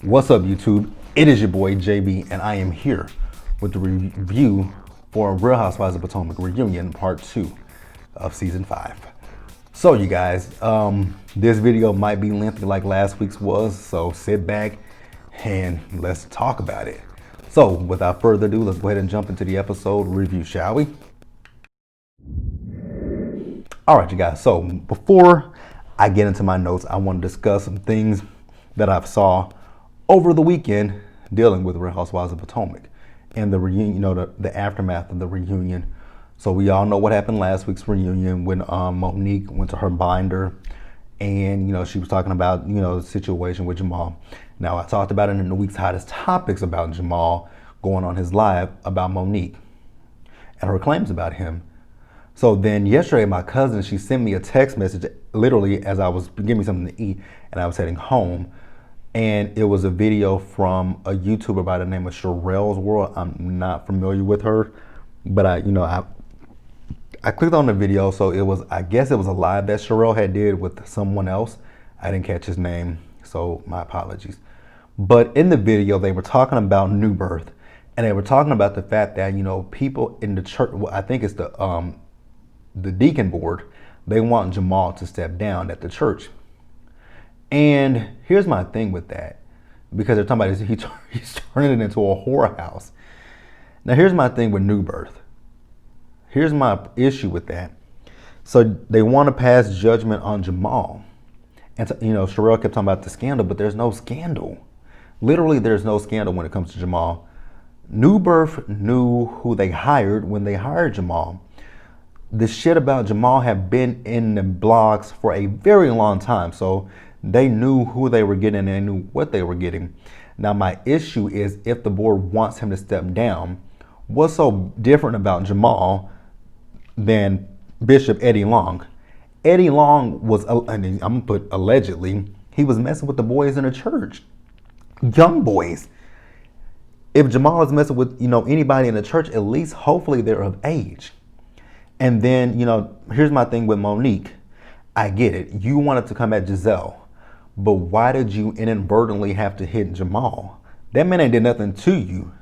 What's up, YouTube? It is your boy JB, and I am here with the review for Real Housewives of Potomac Reunion Part 2 of Season 5. So, you guys, this video might be lengthy like last week's was, so sit back and let's talk about it. So, without further ado, let's go ahead and jump into the episode review, shall we? All right, you guys, so before I get into my notes, I want to discuss some things that I've saw over the weekend dealing with Real Housewives of Potomac and the reunion, the aftermath of the reunion. So we all know what happened last week's reunion when Monique went to her binder and, she was talking about, the situation with Jamal. Now, I talked about it in the week's hottest topics about Jamal going on his live about Monique and her claims about him. So then yesterday, my cousin, she sent me a text message literally as I was giving me something to eat and I was heading home. And it was a video from a YouTuber by the name of Sherelle's World. I'm not familiar with her, but I clicked on the video. So I guess it was a live that Sherelle had did with someone else. I didn't catch his name, so my apologies. But in the video, they were talking about new birth, and they were talking about the fact that, people in the church, well, I think it's the deacon board, they want Jamal to step down at the church. And here's my thing with that, because they're talking about he's turning it into a whorehouse. Now, here's my thing with new birth. Here's my issue with that. So they want to pass judgment on Jamal. And, Sherelle kept talking about the scandal, but there's no scandal. Literally, there's no scandal when it comes to Jamal. New Birth knew who they hired when they hired Jamal. The shit about Jamal have been in the blogs for a very long time. So they knew who they were getting and they knew what they were getting. Now, my issue is if the board wants him to step down, what's so different about Jamal than Bishop Eddie Long? Eddie Long was, I'm gonna put allegedly, he was messing with the boys in the church, young boys. If Jamal is messing with, anybody in the church, at least hopefully they're of age. And then, here's my thing with Monique. I get it. You wanted to come at Giselle. But why did you inadvertently have to hit Jamal? That man ain't did nothing to you.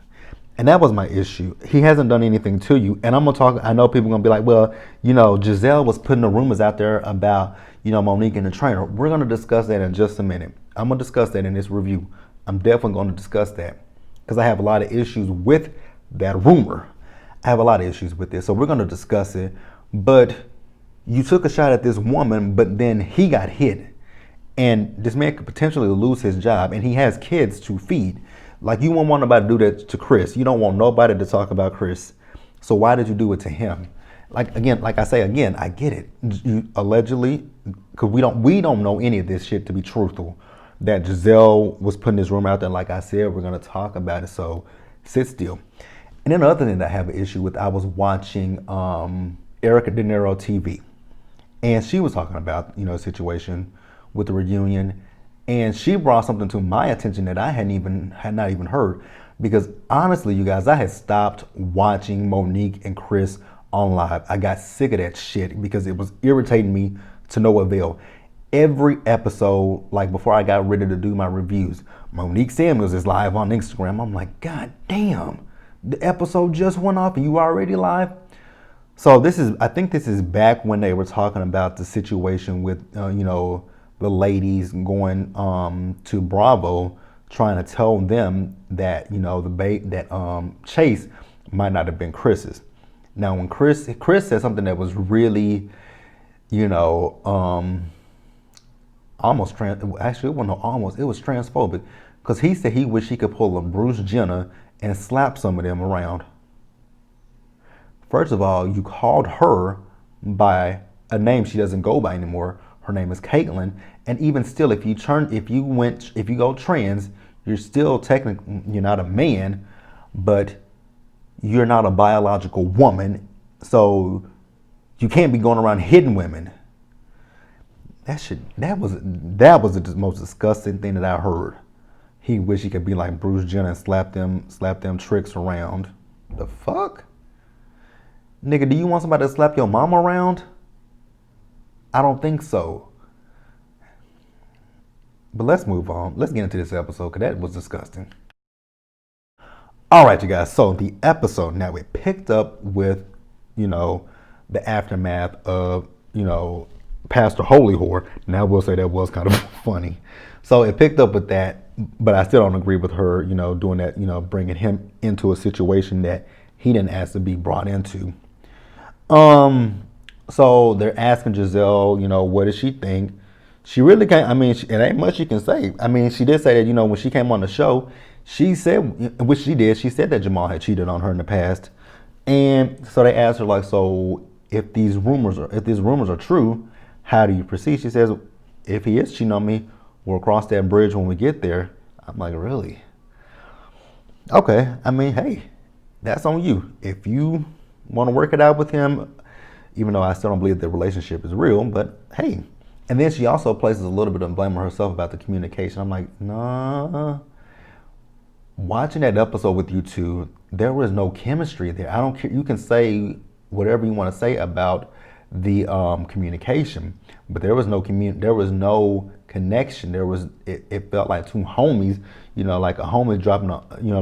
And that was my issue. He hasn't done anything to you. And I'm going to talk, I know people are going to be like, well, Giselle was putting the rumors out there about, Monique and the trainer. We're going to discuss that in just a minute. I'm going to discuss that in this review. I'm definitely going to discuss that because I have a lot of issues with that rumor. I have a lot of issues with this. So we're going to discuss it. But you took a shot at this woman, but then he got hit. And this man could potentially lose his job, and he has kids to feed. Like, you won't want nobody to do that to Chris. You don't want nobody to talk about Chris. So why did you do it to him? I get it. You allegedly, because we don't know any of this shit to be truthful. That Giselle was putting this rumor out there. Like I said, we're gonna talk about it. So sit still. And then another thing that I have an issue with, I was watching Erica De Niro TV, and she was talking about a situation with the reunion, and she brought something to my attention that I had not even heard, because honestly, you guys, I had stopped watching Monique and Chris on live. I got sick of that shit because it was irritating me to no avail. Every episode, like before I got ready to do my reviews, Monique Samuels is live on Instagram. I'm like, God damn, the episode just went off and you already live? So I think this is back when they were talking about the situation with, the ladies going to Bravo, trying to tell them that that Chase might not have been Chris's. Now, when Chris said something that was really, almost actually it wasn't almost, it was transphobic, because he said he wished he could pull a Bruce Jenner and slap some of them around. First of all, you called her by a name she doesn't go by anymore. Her name is Caitlyn, and even still, if you go trans, you're still technically, you're not a man, but you're not a biological woman, so you can't be going around hitting women. That was the most disgusting thing that I heard. He wished he could be like Bruce Jenner and slap them tricks around. The fuck? Nigga, do you want somebody to slap your mom around? I don't think so. But let's move on. Let's get into this episode because that was disgusting. All right, you guys. So the episode now it picked up with, the aftermath of, Pastor Holy Whore. Now I will say that was kind of funny. So it picked up with that, but I still don't agree with her, doing that, bringing him into a situation that he didn't ask to be brought into. So they're asking Giselle, what does she think? She really can't. I mean, it ain't much she can say. I mean, she did say that, when she came on the show, she said, which she did, she said that Jamal had cheated on her in the past. And so they asked her, like, so if these rumors are true, how do you proceed? She says, if he is cheating on me, we'll cross that bridge when we get there. I'm like, really? Okay. I mean, hey, that's on you. If you want to work it out with him, even though I still don't believe the relationship is real, but hey. And then she also places a little bit of blame on herself about the communication. I'm like, nah. Watching that episode with you two, there was no chemistry there. I don't care. You can say whatever you want to say about the communication, but there was no connection. It felt like two homies, like a homie dropping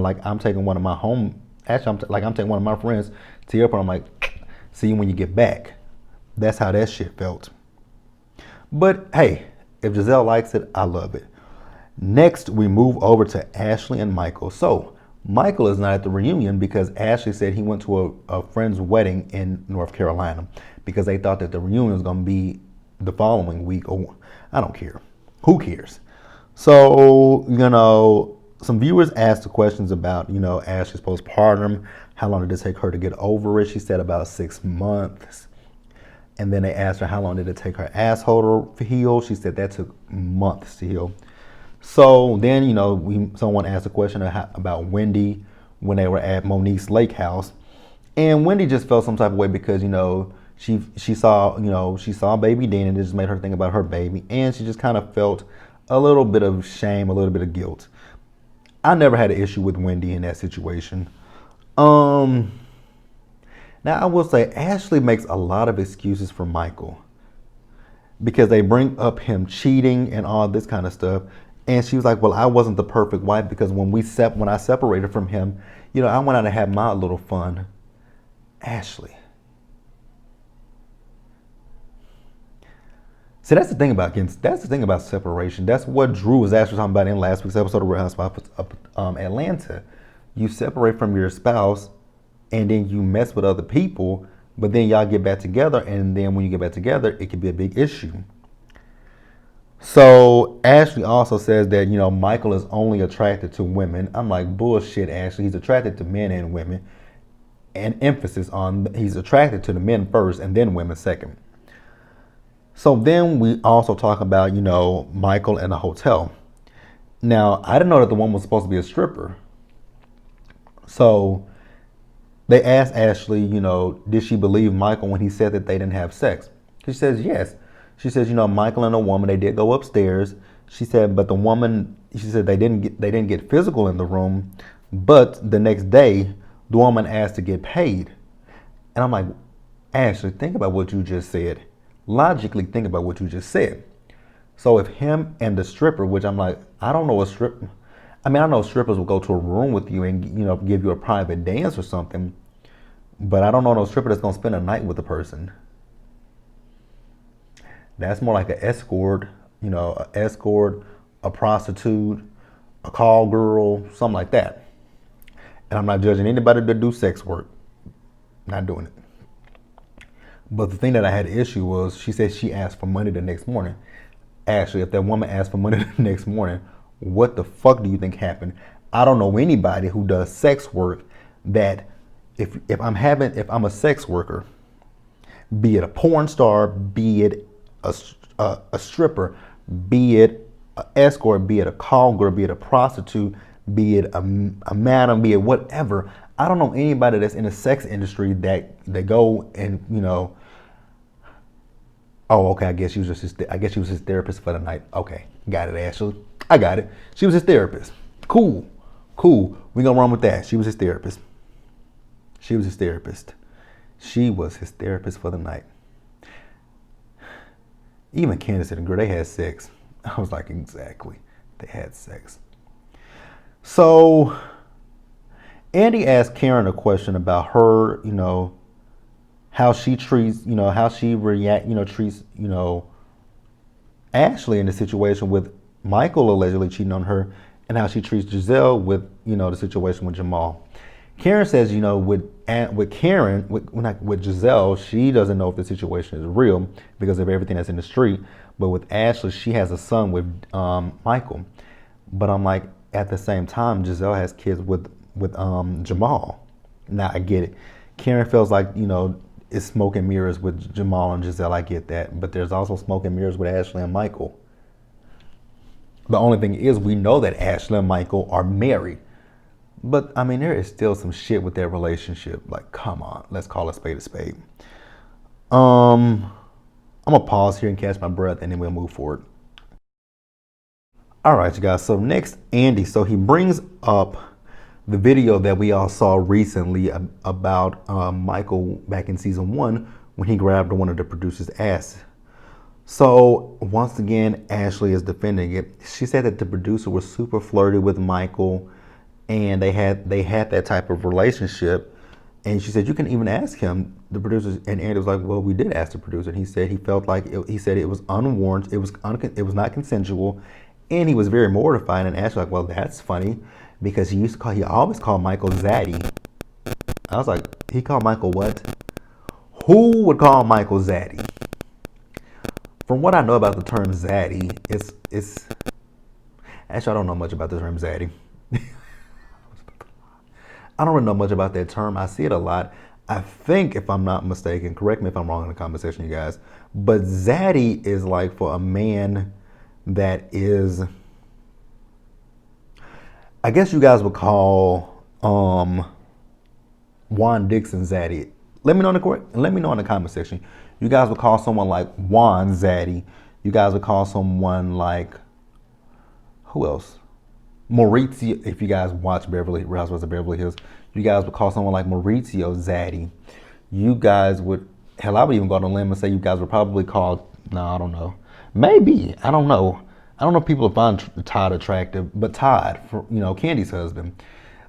like I'm taking one of my I'm taking one of my friends to the airport. I'm like, see you when you get back. That's how that shit felt. But hey, if Giselle likes it, I love it. Next, we move over to Ashley and Michael. So Michael is not at the reunion because Ashley said he went to a friend's wedding in North Carolina because they thought that the reunion was going to be the following week. Or I don't care. Who cares? So, some viewers asked the questions about, Ashley's postpartum. How long did it take her to get over it? She said about 6 months. And then they asked her how long did it take her asshole to heal. She said that took months to heal. So then, someone asked a question about Wendy when they were at Monique's lake house. And Wendy just felt some type of way because, she saw baby Dean and it just made her think about her baby. And she just kind of felt a little bit of shame, a little bit of guilt. I never had an issue with Wendy in that situation. Now, I will say Ashley makes a lot of excuses for Michael because they bring up him cheating and all this kind of stuff. And she was like, well, I wasn't the perfect wife because when I separated from him, I went out and had my little fun. Ashley. See, that's the thing about separation. That's what Drew was actually talking about in last week's episode of Real Housewives of Atlanta. You separate from your spouse and then you mess with other people, but then y'all get back together, and then when you get back together, it could be a big issue. So Ashley also says that, Michael is only attracted to women. I'm like, bullshit, Ashley. He's attracted to men and women. And emphasis on he's attracted to the men first and then women second. So then we also talk about, Michael in a hotel. Now, I didn't know that the woman was supposed to be a stripper. So they asked Ashley, did she believe Michael when he said that they didn't have sex? She says yes. She says, Michael and a woman, they did go upstairs. She said, but she said they didn't get physical in the room, but the next day, the woman asked to get paid. And I'm like, Ashley, think about what you just said. Logically think about what you just said. So if him and the stripper, which I'm like, I don't know a stripper. I mean, I know strippers will go to a room with you and, give you a private dance or something. But I don't know no stripper that's going to spend a night with a person. That's more like an escort, a prostitute, a call girl, something like that. And I'm not judging anybody that do sex work. Not doing it. But the thing that I had an issue was she said she asked for money the next morning. Actually, if that woman asked for money the next morning, what the fuck do you think happened? I don't know anybody who does sex work that if I'm a sex worker, be it a porn star, be it a stripper, be it an escort, be it a call girl, be it a prostitute, be it a madam, be it whatever. I don't know anybody that's in the sex industry that they go and oh, okay. I guess she was his therapist for the night. Okay, got it, Ashley. I got it. She was his therapist. Cool. We gonna run with that. She was his therapist. She was his therapist for the night. Even Candace and Girl, they had sex. I was like, exactly. They had sex. So Andy asked Karen a question about her, how she treats, how she treats, Ashley in the situation with Michael allegedly cheating on her, and how she treats Giselle with, the situation with Jamal. Karen says, with Karen, with Giselle, she doesn't know if the situation is real because of everything that's in the street. But with Ashley, she has a son with Michael. But I'm like, at the same time, Giselle has kids with Jamal. Now I get it. Karen feels like it's smoke and mirrors with Jamal and Giselle. I get that, but there's also smoke and mirrors with Ashley and Michael. The only thing is, we know that Ashley and Michael are married. But I mean, there is still some shit with their relationship. Like, come on, let's call a spade a spade. I'm gonna pause here and catch my breath, and then we'll move forward. All right, you guys. So next, Andy. So he brings up the video that we all saw recently about Michael back in season 1 when he grabbed one of the producers' ass. So once again, Ashley is defending it. She said that the producer was super flirty with Michael, and they had that type of relationship. And she said, you can even ask him, the producers. And Andy was like, well, we did ask the producer. And he said he felt like he said it was unwarranted, it was not consensual, and he was very mortified. And Ashley was like, well, that's funny, because he always called Michael Zaddy. I was like, he called Michael what? Who would call Michael Zaddy? From what I know about the term Zaddy, it's actually, I don't know much about the term Zaddy. I don't really know much about that term. I see it a lot. I think, if I'm not mistaken, correct me if I'm wrong in the comment section, you guys, but Zaddy is like for a man that is, I guess you guys would call Juan Dixon Zaddy. Let me know in the comment section. You guys would call someone like Juan Zaddy. You guys would call someone like, who else? Maurizio. If you guys watch Housewives of Beverly Hills, you guys would call someone like Maurizio Zaddy. You guys would, hell, I would even go on a limb and say you guys would probably call, no, I don't know. Maybe, I don't know. I don't know if people find Todd attractive, but Todd, Candy's husband.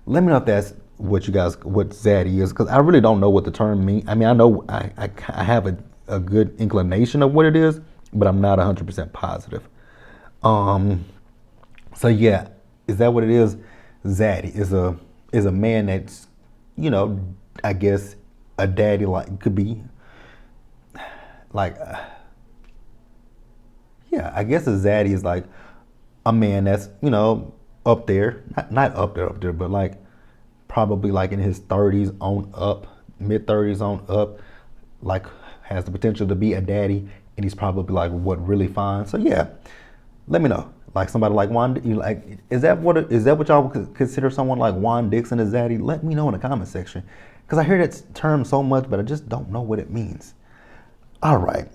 Let me know if that's what Zaddy is, because I really don't know what the term means. I mean, I know I have a good inclination of what it is, but I'm not 100% positive. So yeah, is that what it is? Zaddy is a man that's, I guess a daddy, like, could be like, yeah, I guess a Zaddy is like a man that's, up there, not up there, but like probably like in his 30s on up, mid 30s on up, like has the potential to be a daddy, and he's probably like what, really fine. So yeah, let me know. Like somebody like Juan, is that what y'all would consider someone like Juan Dixon a Zaddy? Let me know in the comment section, because I hear that term so much, but I just don't know what it means. All right.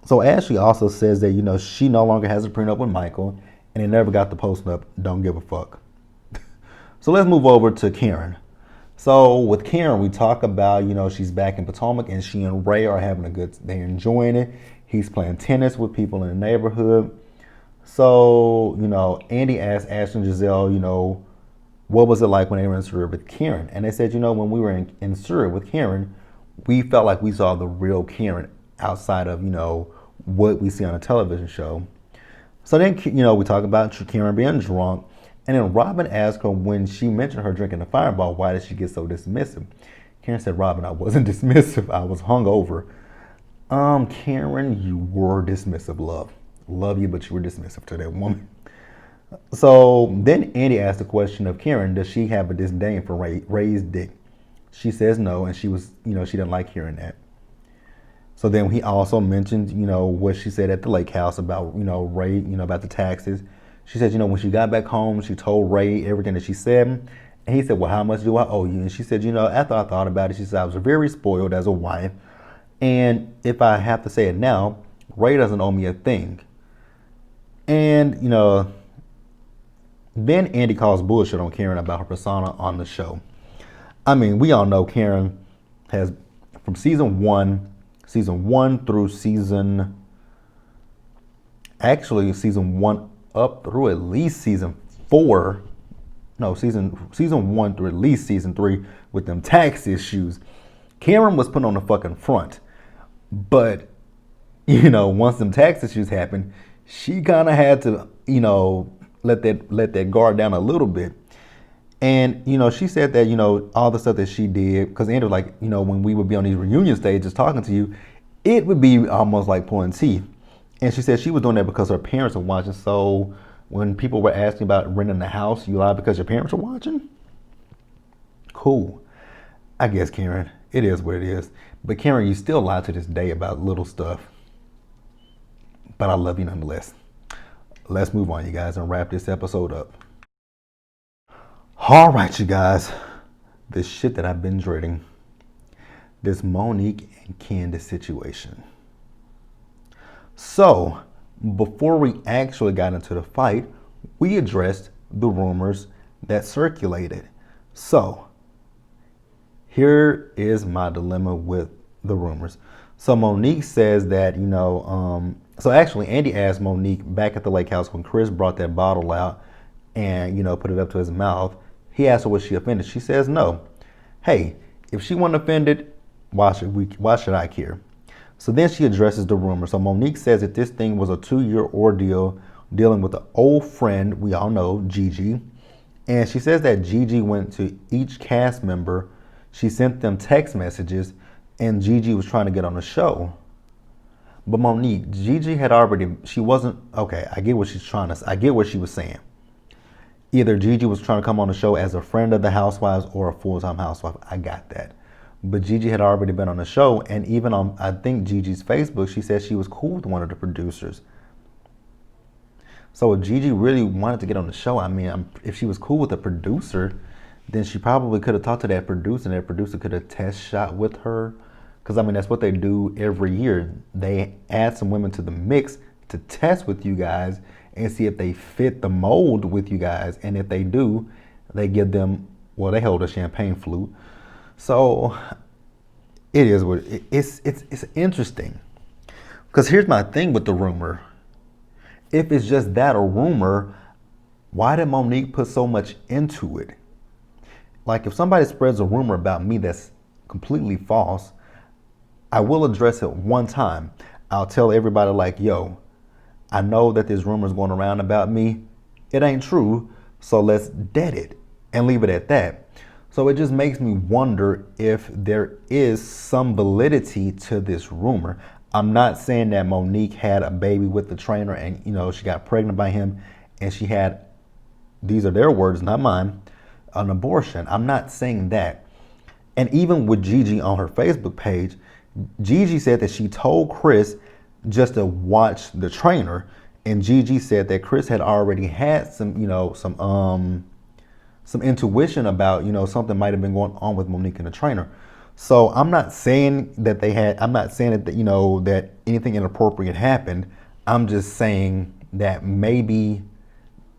So Ashley also says that, she no longer has a prenup with Michael, and they never got the post up. Don't give a fuck. So let's move over to Karen. So with Karen, we talk about, she's back in Potomac, and she and Ray are having they're enjoying it. He's playing tennis with people in the neighborhood. So, Andy asked Ashley and Giselle, what was it like when they were in Surrey with Karen? And they said, when we were in Surrey with Karen, we felt like we saw the real Karen outside of, what we see on a television show. So then, we talk about Karen being drunk. And then Robin asked her, when she mentioned her drinking the Fireball, why did she get so dismissive? Karen said, Robin, I wasn't dismissive. I was hungover. Karen, you were dismissive, love. Love you, but you were dismissive to that woman. So then Andy asked the question of Karen, does she have a disdain for Ray's dick? She says no, and she didn't like hearing that. So then he also mentioned, what she said at the lake house about, Ray, about the taxes. She said, when she got back home, she told Ray everything that she said. And he said, well, how much do I owe you? And she said, after I thought about it, she said, I was very spoiled as a wife. And if I have to say it now, Ray doesn't owe me a thing. And, then Andy calls bullshit on Karen about her persona on the show. I mean, we all know Karen has, from season one through season, actually season 1 up through at least season 4. No, season 1 through at least season 3 with them tax issues. Cameron was put on the fucking front. But, once them tax issues happened, she kind of had to, let that guard down a little bit. And, she said that, all the stuff that she did, because Andrew, like, when we would be on these reunion stages talking to you, it would be almost like pulling teeth. And she said she was doing that because her parents were watching. So when people were asking about renting the house, you lied because your parents were watching? Cool. I guess, Karen, it is what it is. But Karen, you still lie to this day about little stuff. But I love you nonetheless. Let's move on, you guys, and wrap this episode up. All right, you guys. This shit that I've been dreading. This Monique and Candace situation. So, before we actually got into the fight, we addressed the rumors that circulated. So, here is my dilemma with the rumors. So Monique says that, so actually Andy asked Monique back at the lake house when Chris brought that bottle out and, put it up to his mouth. He asked her, was she offended? She says no. Hey, if she wasn't offended, why should I care? So then she addresses the rumor. So Monique says that this thing was a 2-year ordeal dealing with an old friend we all know, Gigi. And she says that Gigi went to each cast member. She sent them text messages and Gigi was trying to get on the show. But Monique, Gigi had already, she wasn't, okay, I get what I get what she was saying. Either Gigi was trying to come on the show as a friend of the Housewives or a full-time housewife. I got that. But Gigi had already been on the show, and even on, I think, Gigi's Facebook, she said she was cool with one of the producers. So if Gigi really wanted to get on the show, if she was cool with the producer, then she probably could have talked to that producer, and that producer could have test shot with her. Because, that's what they do every year. They add some women to the mix to test with you guys and see if they fit the mold with you guys. And if they do, they give them, they hold a champagne flute. So it is what it's interesting. Because here's my thing with the rumor. If it's just that, a rumor, why did Monique put so much into it? Like if somebody spreads a rumor about me that's completely false, I will address it one time. I'll tell everybody like, yo, I know that this rumor is going around about me. It ain't true. So let's dead it and leave it at that. So it just makes me wonder if there is some validity to this rumor. I'm not saying that Monique had a baby with the trainer and, she got pregnant by him and she had, these are their words, not mine, an abortion. I'm not saying that. And even with Gigi on her Facebook page, Gigi said that she told Chris just to watch the trainer. And Gigi said that Chris had already had some intuition about, something might have been going on with Monique and the trainer. So I'm not saying that I'm not saying that, that anything inappropriate happened. I'm just saying that maybe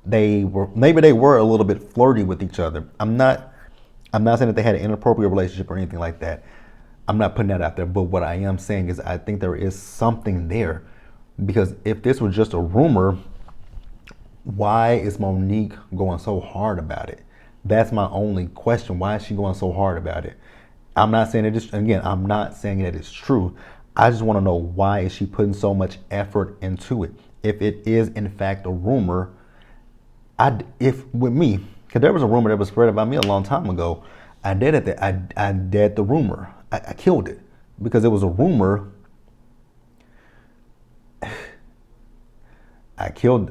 they were a little bit flirty with each other. I'm not saying that they had an inappropriate relationship or anything like that. I'm not putting that out there. But what I am saying is I think there is something there. Because if this was just a rumor, why is Monique going so hard about it? That's my only question. Why is she going so hard about it? I'm not saying I'm not saying that it's true. I just want to know, why is she putting so much effort into it? If it is in fact a rumor, because there was a rumor that was spread about me a long time ago. I dead the rumor. I killed it because it was a rumor. I killed,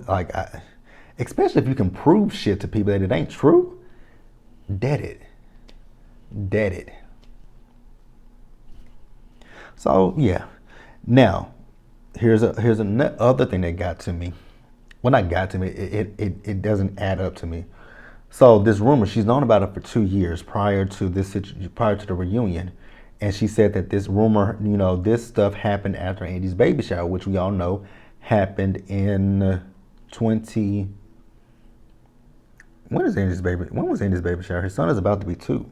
especially if you can prove shit to people that it ain't true. Dead it. So yeah. Now, here's another thing that got to me. Well, not got to me. It doesn't add up to me. So this rumor, she's known about it for 2 years prior to the reunion, and she said that this rumor, this stuff happened after Andy's baby shower, which we all know happened in 20. When was Andy's baby shower? His son is about to be 2.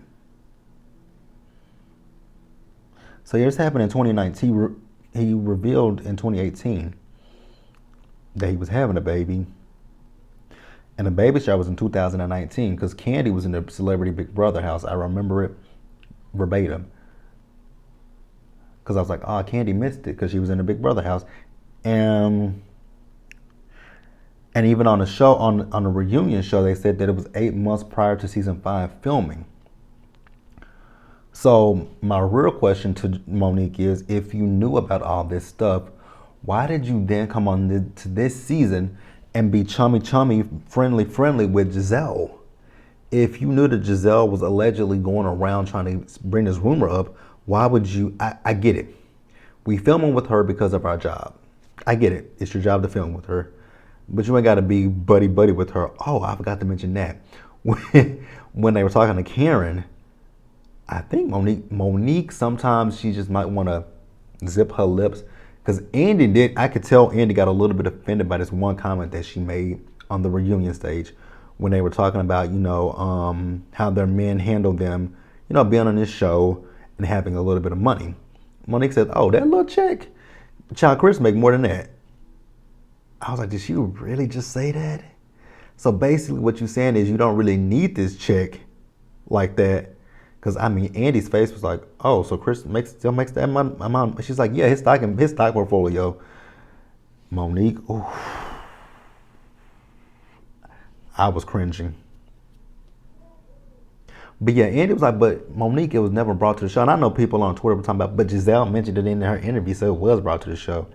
So this happened in 2019. He revealed in 2018. that he was having a baby. And the baby shower was in 2019 because Candy was in the Celebrity Big Brother house. I remember it verbatim. Because I was like, oh, Candy missed it because she was in the Big Brother house. And even on the show, on the reunion show, they said that it was 8 months prior to season 5 filming. So my real question to Monique is, if you knew about all this stuff, why did you then come on to this season and be chummy, friendly with Giselle? If you knew that Giselle was allegedly going around trying to bring this rumor up, why would you? I get it. We filming with her because of our job. I get it. It's your job to film with her. But you ain't got to be buddy with her. Oh, I forgot to mention that. When they were talking to Karen, I think Monique sometimes she just might want to zip her lips. Because I could tell Andy got a little bit offended by this one comment that she made on the reunion stage when they were talking about, how their men handle them, being on this show and having a little bit of money. Monique said, oh, that little check, Child Chris make more than that. I was like, did she really just say that? So basically what you're saying is you don't really need this check like that. Because, Andy's face was like, oh, so Chris still makes that amount. She's like, yeah, his stock portfolio. Monique, ooh. I was cringing. But yeah, Andy was like, but Monique, it was never brought to the show. And I know people on Twitter were talking about, but Giselle mentioned it in her interview, so it was brought to the show.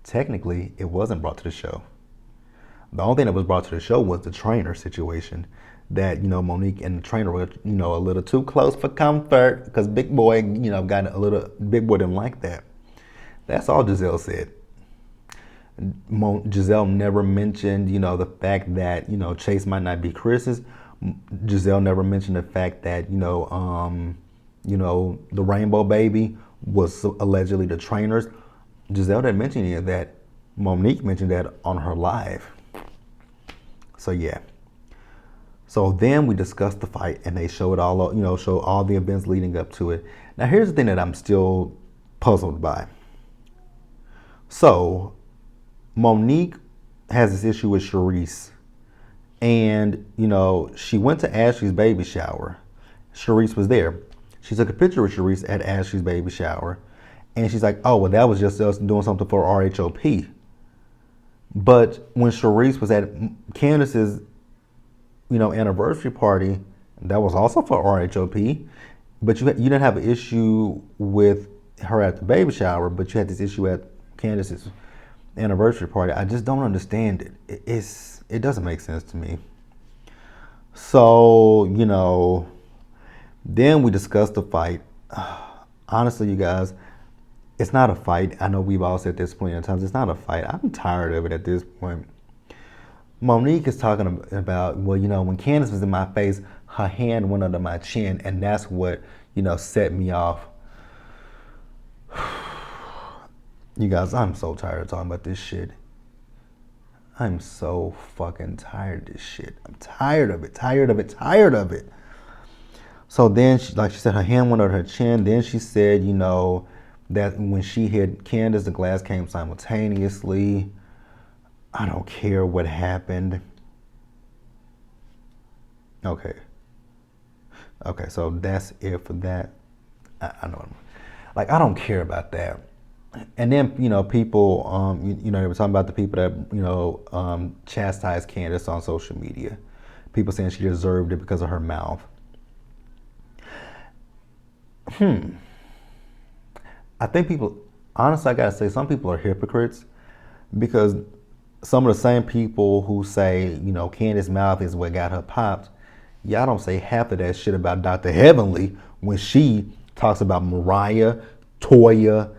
Technically, it wasn't brought to the show. The only thing that was brought to the show was the trainer situation. That, Monique and the trainer were, a little too close for comfort because Big Boy, Big Boy didn't like that. That's all Giselle said. Giselle never mentioned, the fact that, Chase might not be Chris's. Giselle never mentioned the fact that, the rainbow baby was allegedly the trainer's. Giselle didn't mention any of that. Monique mentioned that on her live. So yeah. So then we discussed the fight and they showed show all the events leading up to it. Now here's the thing that I'm still puzzled by. So Monique has this issue with Charisse. And, she went to Ashley's baby shower. Charisse was there. She took a picture with Charisse at Ashley's baby shower. And she's like, oh, well, that was just us doing something for RHOP. But when Charisse was at Candace's, anniversary party, that was also for RHOP. But you didn't have an issue with her at the baby shower, but you had this issue at Candace's anniversary party. I just don't understand it. It doesn't make sense to me. So, then we discussed the fight. Honestly, you guys, it's not a fight. I know we've all said this plenty of times. It's not a fight. I'm tired of it at this point. Monique is talking about, well, when Candace was in my face, her hand went under my chin, and that's what, set me off. You guys, I'm so tired of talking about this shit. I'm so fucking tired of this shit. I'm tired of it. So then, she said, her hand went under her chin. Then she said, that when she hit Candace, the glass came simultaneously. I don't care what happened. Okay, so that's it for that. I know. I don't care about that. And then, people, they were talking about the people that, chastised Candace on social media. People saying she deserved it because of her mouth. I think people, honestly, I gotta say, some people are hypocrites because some of the same people who say, Candace's mouth is what got her popped, y'all don't say half of that shit about Dr. Heavenly when she talks about Mariah, Toya,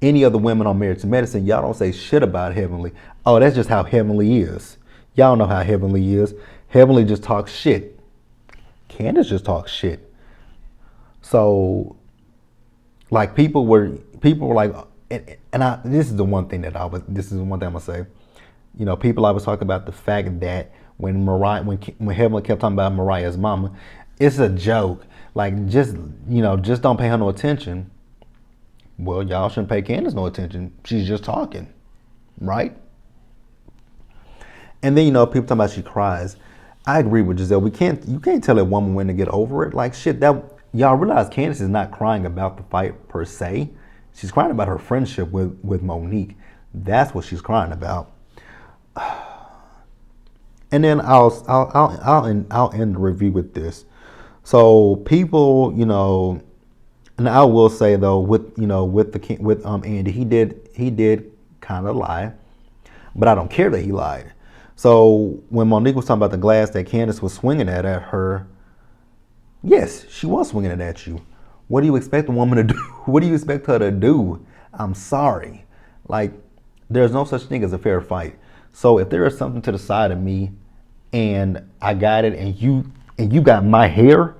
any other women on Married to Medicine. Y'all don't say shit about Heavenly. Oh, that's just how Heavenly is. Y'all know how Heavenly is. Heavenly just talks shit. Candace just talks shit. So, people were like, this is the one thing I'm gonna say. People always talk about the fact that when Heavenly kept talking about Mariah's mama, it's a joke. Just don't pay her no attention. Well, y'all shouldn't pay Candace no attention. She's just talking, right? And then, people talking about she cries. I agree with Giselle. You can't tell a woman when to get over it. Like shit, that y'all realize Candace is not crying about the fight per se. She's crying about her friendship with Monique. That's what she's crying about. And then I'll end the review with this. So people, and I will say though, with Andy, he did kind of lie, but I don't care that he lied. So when Monique was talking about the glass that Candace was swinging at her, yes, she was swinging it at you. What do you expect a woman to do? What do you expect her to do? I'm sorry. Like, there's no such thing as a fair fight. So if there is something to the side of me and I got it and you got my hair,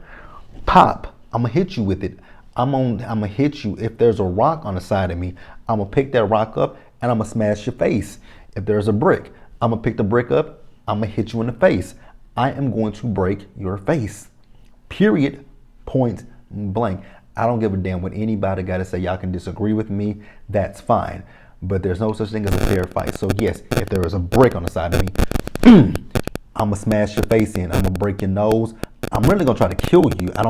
pop, I'm gonna hit you with it. I'm gonna hit you. If there's a rock on the side of me, I'm gonna pick that rock up and I'm gonna smash your face. If there's a brick, I'm gonna pick the brick up, I'm gonna hit you in the face. I am going to break your face. Period. Point blank. I don't give a damn what anybody got to say. Y'all can disagree with me. That's fine. But there's no such thing as a fair fight. So yes, if there is a brick on the side of me, I'm gonna smash your face in. I'm gonna break your nose. I'm really gonna try to kill you. I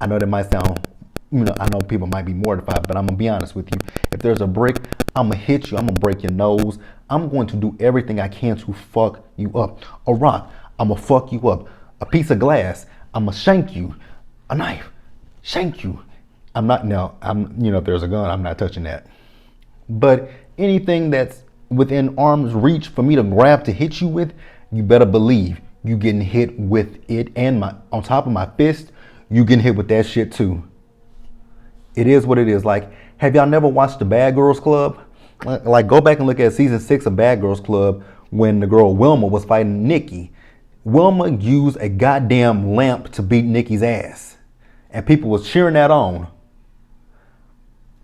know that might sound, I know people might be mortified, but I'm gonna be honest with you. If there's a brick, I'm gonna hit you. I'm gonna break your nose. I'm going to do everything I can to fuck you up. A rock, I'm gonna fuck you up. A piece of glass, I'm gonna shank you. A knife, shank you. If there's a gun, I'm not touching that. But anything that's within arm's reach for me to grab to hit you with, you better believe you getting hit with it, and on top of my fist, you getting hit with that shit too. It is what it is. Like, have y'all never watched the Bad Girls Club? Like, go back and look at season 6 of Bad Girls Club when the girl Wilma was fighting Nikki. Wilma used a goddamn lamp to beat Nikki's ass. And people was cheering that on.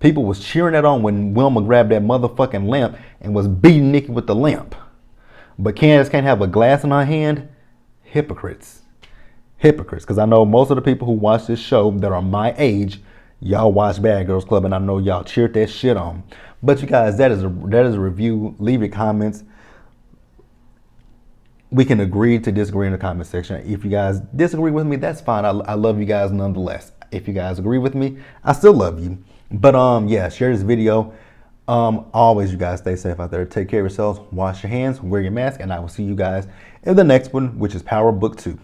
People was cheering that on when Wilma grabbed that motherfucking lamp and was beating Nikki with the lamp. But Candace can't have a glass in her hand? Hypocrites. Hypocrites. Because I know most of the people who watch this show that are my age, y'all watch Bad Girls Club, and I know y'all cheered that shit on. But you guys, that is a review. Leave your comments. We can agree to disagree in the comment section. If you guys disagree with me, that's fine. I love you guys nonetheless. If you guys agree with me, I still love you. But yeah, share this video. Always, you guys stay safe out there. Take care of yourselves. Wash your hands. Wear your mask. And I will see you guys in the next one, which is Power Book 2.